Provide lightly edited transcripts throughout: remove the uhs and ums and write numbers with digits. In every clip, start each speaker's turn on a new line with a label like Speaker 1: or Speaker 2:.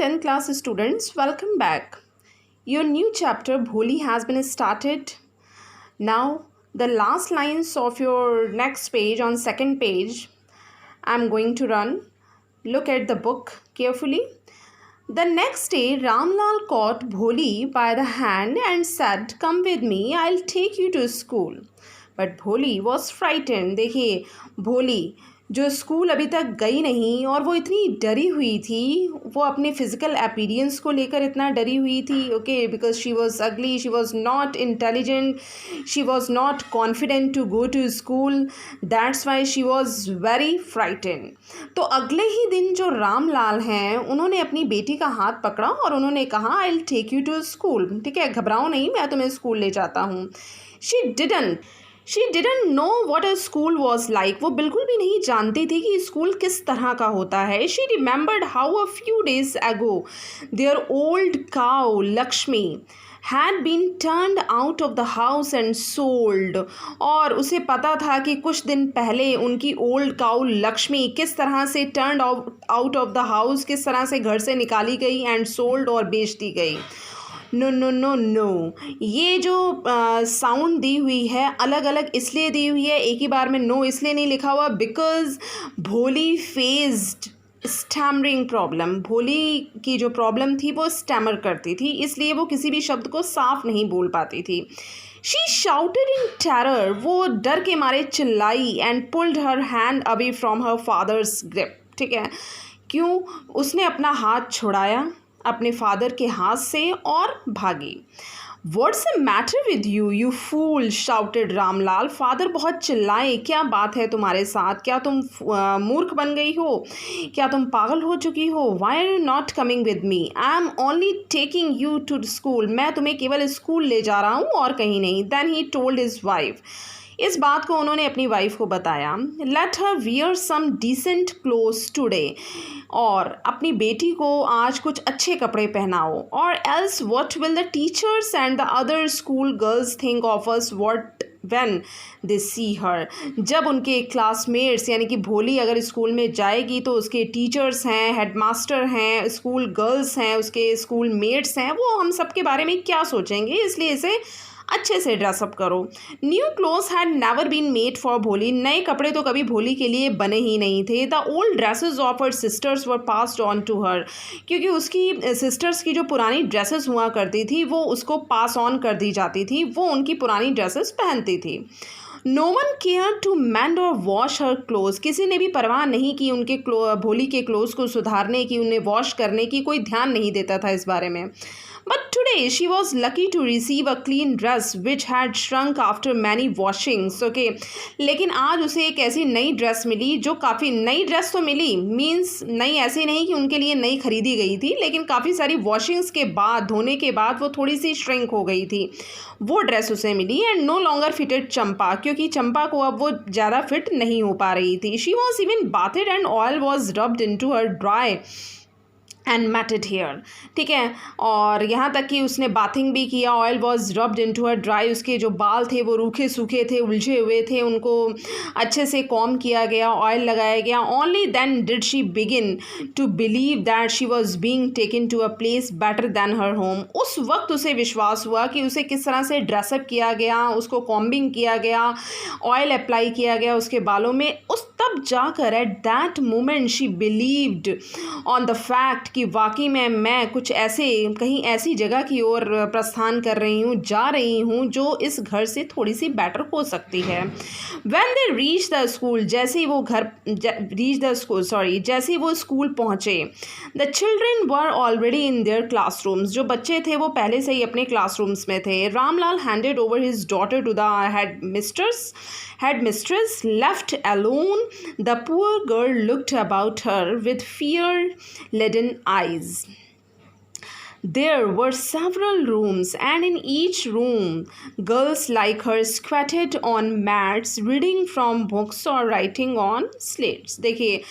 Speaker 1: 10th class students, welcome back. Your new chapter Bholi has been started. Now the last lines of your next page on second page I'm going to run. Look at the book carefully. The next day Ramlal caught Bholi by the hand and said, "Come with me, I'll take you to school." But Bholi was frightened. देखिए भोली जो school अभी तक गई नहीं और वो इतनी डरी हुई थी, वो अपने फिजिकल अपीयरेंस को लेकर इतना डरी हुई थी, okay, because she was ugly, she was not intelligent, she was not confident to go to school, that's why she was very frightened. तो अगले ही दिन जो रामलाल हैं उन्होंने अपनी बेटी का हाथ पकड़ा और उन्होंने कहा, I will take you to school. ठीक है, घबराओ नहीं, मैं तुम्हें स्कूल ले जाता हूँ. She didn't know what a school was like. वो बिल्कुल भी नहीं जानती थी कि स्कूल किस तरह का होता है. She remembered how a few days ago their old cow Lakshmi had been turned out of the house and sold. और उसे पता था कि कुछ दिन पहले उनकी ओल्ड काउ लक्ष्मी किस तरह से turn out of the house, किस तरह से घर से निकाली गई एंड सोल्ड और बेच दी गई. नो नो नो नो, ये जो साउंड दी हुई है अलग अलग इसलिए दी हुई है, एक ही बार में नो इसलिए नहीं लिखा हुआ, बिकॉज भोली फेस्ड स्टैमरिंग प्रॉब्लम. भोली की जो प्रॉब्लम थी वो स्टैमर करती थी, इसलिए वो किसी भी शब्द को साफ नहीं बोल पाती थी. शी शाउटेड इन टेरर, वो डर के मारे चिल्लाई, and pulled her hand away from her father's grip. ठीक है, क्यों? उसने अपना हाथ छुड़ाया अपने फादर के हाथ से और भागी. What's the matter with you, you fool? shouted Ramlal. Father बहुत चिल्लाए, क्या बात है तुम्हारे साथ? क्या तुम मूर्ख बन गई हो? क्या तुम पागल हो चुकी हो? Why are you not coming with me? I am only taking you to school. मैं तुम्हें केवल स्कूल ले जा रहा हूँ और कहीं नहीं. Then he told his wife. इस बात को उन्होंने अपनी वाइफ को बताया. Let her wear some decent clothes today, और अपनी बेटी को आज कुछ अच्छे कपड़े पहनाओ, और else what will the teachers and the other school girls think of us what when they see her. जब उनके क्लासमेट्स यानी कि भोली अगर स्कूल में जाएगी तो उसके टीचर्स हैं, हेडमास्टर हैं, स्कूल गर्ल्स हैं, उसके स्कूल मेट्स हैं, वो हम सब के बारे में क्या सोचेंगे, इसलिए इसे अच्छे से ड्रेसअप करो. New clothes had never been made for Bholi. नए कपड़े तो कभी भोली के लिए बने ही नहीं थे. The old dresses of her sisters were passed on to her, क्योंकि उसकी सिस्टर्स की जो पुरानी ड्रेसेस हुआ करती थी वो उसको पास ऑन कर दी जाती थी, वो उनकी पुरानी ड्रेसेस पहनती थी. No one care to mend और वॉश हर क्लोथ्स. किसी ने भी परवाह नहीं की उनके भोली के क्लोथ्स को सुधारने की, उन्हें वॉश करने की, कोई ध्यान नहीं देता था इस बारे में. But today she was lucky to receive a clean dress which had shrunk after many washings. Okay, लेकिन आज उसे एक ऐसी नई ड्रेस मिली जो काफ़ी नई ड्रेस तो मिली, मीन्स नई ऐसी नहीं कि उनके लिए नई खरीदी गई थी, लेकिन काफ़ी सारी वॉशिंग्स के बाद, धोने के बाद वो थोड़ी सी श्रिंक हो गई थी, वो ड्रेस उसे मिली. एंड नो लॉन्गर फिटेड चंपा, क्योंकि चंपा को अब वो ज़्यादा फिट नहीं हो पा रही थी. She was even bathed and oil was rubbed in to her dry and matted hair. ठीक है, और यहाँ तक कि उसने बाथिंग भी किया. Oil was rubbed in to her dry, उसके जो बाल थे वो रूखे सूखे थे, उलझे हुए थे, उनको अच्छे से कॉम किया गया, ऑयल लगाया गया. Only then did she begin to believe that she was being taken to a place better than her home. उस वक्त उसे विश्वास हुआ कि उसे किस तरह से ड्रेसअप किया गया, उसको कॉम्बिंग किया गया, ऑयल अप्लाई किया गया उसके बालों में. उस तब जाकर at that moment she believed on the fact कि वाकई में मैं कुछ ऐसे कहीं ऐसी जगह की ओर प्रस्थान कर रही हूँ, जा रही हूँ, जो इस घर से थोड़ी सी बेटर हो सकती है. When they reach the school, जैसे ही वो जैसे ही वो स्कूल पहुँचे, the children were already in their classrooms. जो बच्चे थे वो पहले से ही अपने क्लासरूम्स में थे. Ramlal handed over his daughter to the headmistress. Left alone, the poor girl looked about her with fear-laden eyes. There were several rooms, and in each room girls like her squatted on mats reading from books or writing on slates. देखिए,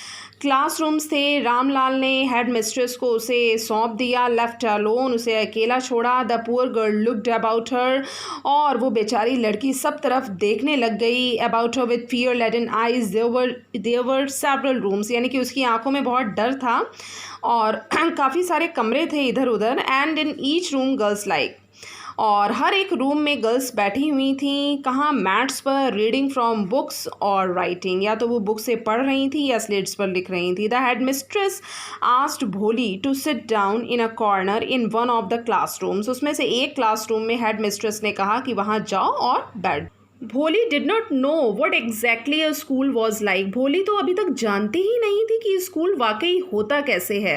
Speaker 1: classrooms थे। रामलाल ने head mistress को उसे सौंप दिया। Left alone, उसे अकेला छोड़ा। The poor girl looked about her, और वो बेचारी लड़की सब तरफ देखने लग गई। About her with fear laden eyes, there were several rooms, यानी कि उसकी आंखों में बहुत डर था और काफ़ी सारे कमरे थे इधर उधर। And in each room girls like, और हर एक रूम में गर्ल्स बैठी हुई थी। कहाँ? मैट्स पर, रीडिंग फ्रॉम बुक्स और राइटिंग, या तो वो बुक से पढ़ रही थी या स्लेट्स पर लिख रही थी। The headmistress asked Bholi to sit down in a corner in one of the classrooms, उसमें से एक क्लासरूम में हेड मिस्ट्रेस ने कहा कि वहाँ जाओ और बैठ। भोली did not know what exactly a school was like, भोली तो अभी तक जानती ही नहीं थी कि स्कूल वाकई होता कैसे है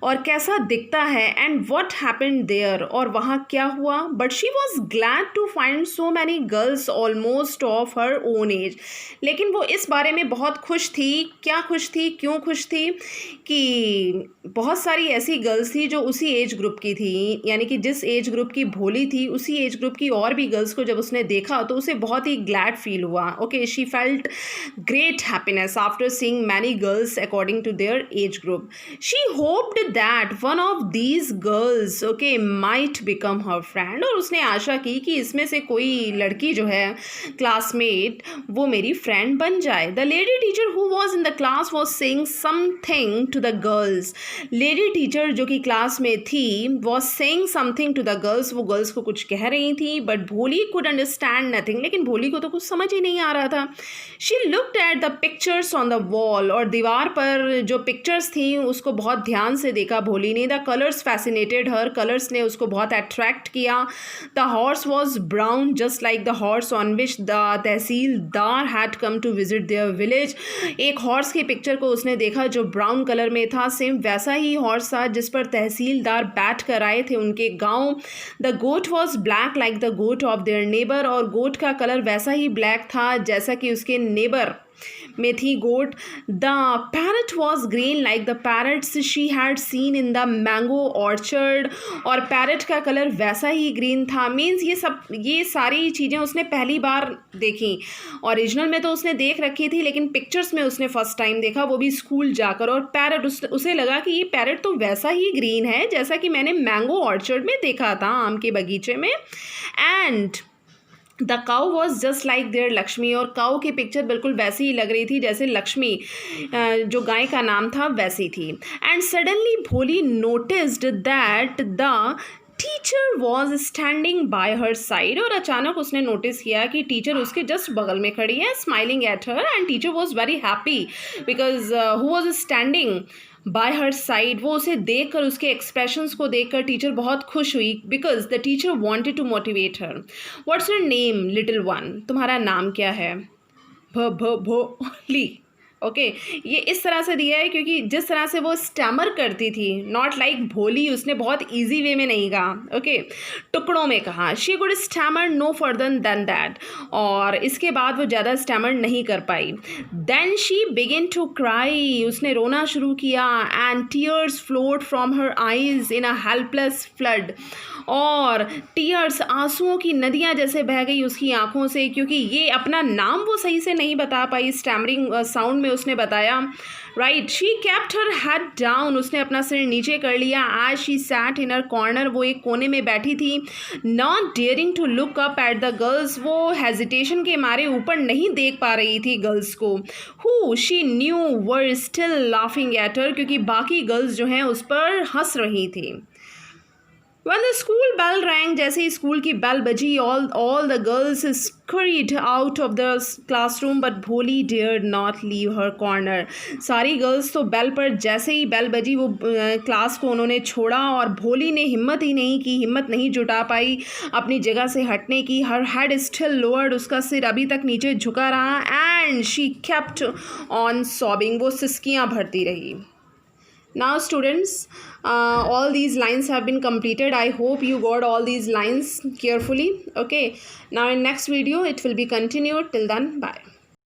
Speaker 1: और कैसा दिखता है, एंड वट हैपेंड देयर, और वहाँ क्या हुआ। But she was glad to find so many girls almost of her own age, लेकिन वो इस बारे में बहुत खुश थी। क्या खुश थी, क्यों खुश थी? कि बहुत सारी ऐसी गर्ल्स थी जो उसी एज ग्रुप की थी, यानी कि जिस एज ग्रुप की भोली थी उसी एज ग्रुप की और भी गर्ल्स को जब उसने देखा तो उसे बहुत ही ग्लैड फील हुआ। Okay, she felt great happiness after seeing many girls according to their age group. She hoped that one of these girls okay might become her friend, और उसने आशा की कि इसमें से कोई लड़की जो है क्लासमेट वो मेरी फ्रेंड बन जाए। The lady teacher who was in the class was saying something to the girls, lady teacher जो कि क्लास में थी was saying something to the girls, वो गर्ल्स को कुछ कह रही थी। बट भोली कुड अंडरस्टैंड नथिंग, लेकिन भोली को तो कुछ समझ ही नहीं आ रहा था। She looked at the pictures on the wall, और दीवार पर जो पिक्चर्स थी उसको बहुत ध्यान से देखा भोली ने। The colours fascinated her, colours ने उसको बहुत अट्रैक्ट किया। The horse was brown just like the horse on which the tehsildar had come to visit their village, एक हॉर्स की पिक्चर को उसने देखा जो ब्राउन कलर में था, सेम वैसा ही हॉर्स था जिस पर तहसीलदार बैठ कर आए थे उनके गाँव। The goat was black like the goat of their neighbour, और गोट का कलर वैसा ही ब्लैक था जैसा कि उसके नेबर में थी goat. The parrot was green like the parrots she had seen in the mango orchard, और पैरट का कलर वैसा ही ग्रीन था। मीन्स ये सारी चीज़ें उसने पहली बार देखी। ओरिजिनल में तो उसने देख रखी थी, लेकिन पिक्चर्स में उसने फर्स्ट टाइम देखा, वो भी स्कूल जाकर। और पैरट उसे लगा कि ये पैरट तो वैसा ही ग्रीन है जैसा कि मैंने मैंगो ऑर्चर्ड में देखा था, आम के बगीचे में। And the cow was just like their Lakshmi, और काउ की पिक्चर बिल्कुल वैसी ही लग रही थी जैसे लक्ष्मी जो गाय का नाम था वैसी थी। एंड सडनली भोली noticed that the teacher was standing bye her side, और अचानक उसने नोटिस किया कि टीचर उसके जस्ट बगल में खड़ी है, smiling at her. And teacher was very happy because who was standing bye her side, वो उसे देखकर, उसके एक्सप्रेशंस को देखकर टीचर बहुत खुश हुई। Because the teacher wanted to motivate her. What's your name little one, तुम्हारा नाम क्या है? भोली। ओके, ये इस तरह से दिया है क्योंकि जिस तरह से वो स्टैमर करती थी, नॉट लाइक भोली, उसने बहुत ईजी वे में नहीं कहा, ओके, टुकड़ों में कहा। She could stammer no further than that, और इसके बाद वो ज़्यादा स्टैमर नहीं कर पाई। Then she begin to cry, उसने रोना शुरू किया। And tears flowed from her eyes in a helpless flood, और टीयर्स, आंसुओं की नदियाँ जैसे बह गई उसकी आंखों से, क्योंकि ये अपना नाम वो सही से नहीं बता पाई, स्टैमरिंग साउंड में उसने बताया। Right, she kept her head down, उसने अपना सिर नीचे कर लिया। As she sat in her corner, वो एक कोने में बैठी थी। Not daring to look up at the girls, वो हेजिटेशन के मारे ऊपर नहीं देख पा रही थी गर्ल्स को। Who she knew were still laughing at her, क्योंकि बाकी गर्ल्स जो हैं उस पर हंस रही थी। When the school bell rang, जैसे ही स्कूल की बेल बजी, all the girls scurried out of the classroom, but भोली dared not leave her corner. सारी गर्ल्स तो बेल पर, जैसे ही बेल बजी वो क्लास को उन्होंने छोड़ा, और भोली ने हिम्मत ही नहीं की, हिम्मत नहीं जुटा पाई अपनी जगह से हटने की। हर हेड स्टिल लोअर्ड, उसका सिर अभी तक नीचे झुका रहा। And she kept on sobbing, वो सिसकियाँ भरती रही। Now students, all these lines have been completed. I hope you got all these lines carefully. Okay, now in next video it will be continued. Till then, bye.